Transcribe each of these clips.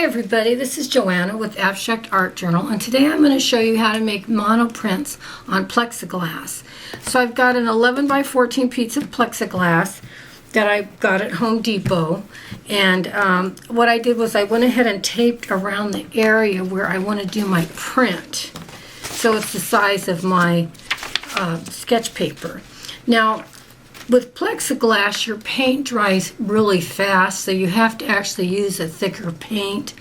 Hi everybody, this is Joanna with Abstract Art Journal, and today I'm going to show you how to make monoprints on plexiglass. So I've got an 11 by 14 piece of plexiglass that I got at Home Depot, and what I did was I went ahead and taped around the area where I want to do my print, so it's the size of my sketch paper. Now with plexiglass, your paint dries really fast, so you have to actually use a thicker paint.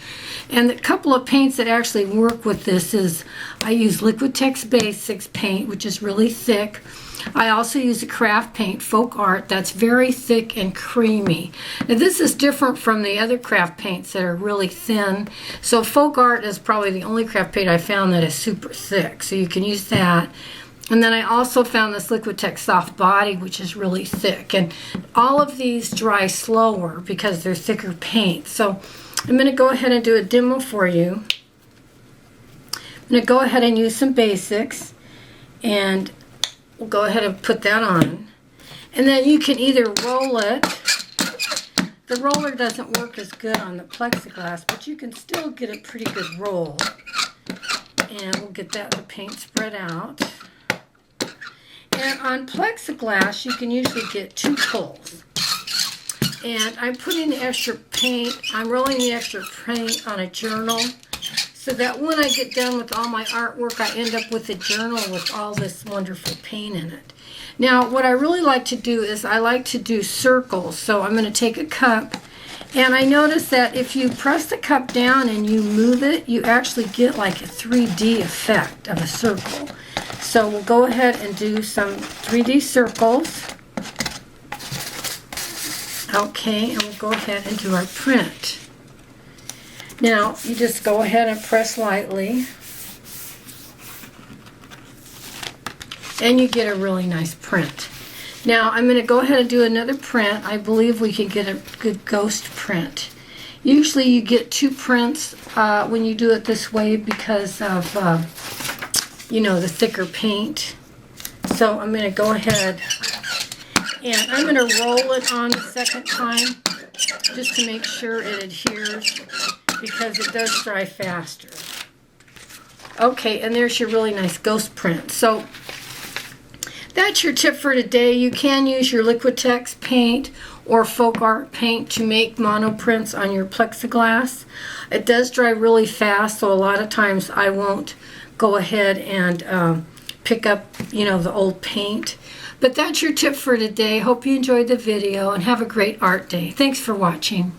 And the couple of paints that actually work with this is, I use Liquitex Basics paint, which is really thick. I also use a craft paint, Folk Art, that's very thick and creamy. Now this is different from the other craft paints that are really thin. So Folk Art is probably the only craft paint I found that is super thick, so you can use that. And then I also found this Liquitex Soft Body, which is really thick. And all of these dry slower because they're thicker paint. So I'm going to go ahead and do a demo for you. I'm going to go ahead and use some basics. And we'll go ahead and put that on. And then you can either roll it. The roller doesn't work as good on the plexiglass, but you can still get a pretty good roll. And we'll get the paint spread out. And on plexiglass, you can usually get 2 pulls. And I'm putting the extra paint, I'm rolling the extra paint on a journal so that when I get done with all my artwork, I end up with a journal with all this wonderful paint in it. Now, what I really like to do is I like to do circles. So I'm going to take a cup, and I notice that if you press the cup down and you move it, you actually get like a 3D effect of a circle. So we'll go ahead and do some 3D circles. Okay, and we'll go ahead and do our print. Now, you just go ahead and press lightly. And you get a really nice print. Now, I'm going to go ahead and do another print. I believe we can get a good ghost print. Usually you get 2 prints when you do it this way because of you know, the thicker paint. So I'm going to go ahead and I'm going to roll it on the second time just to make sure it adheres because it does dry faster. Okay, and there's your really nice ghost print. So that's your tip for today. You can use your Liquitex paint or Folk Art paint to make monoprints on your plexiglass. It does dry really fast, so a lot of times I won't go ahead and pick up, you know, the old paint. But that's your tip for today. Hope you enjoyed the video and have a great art day. Thanks for watching.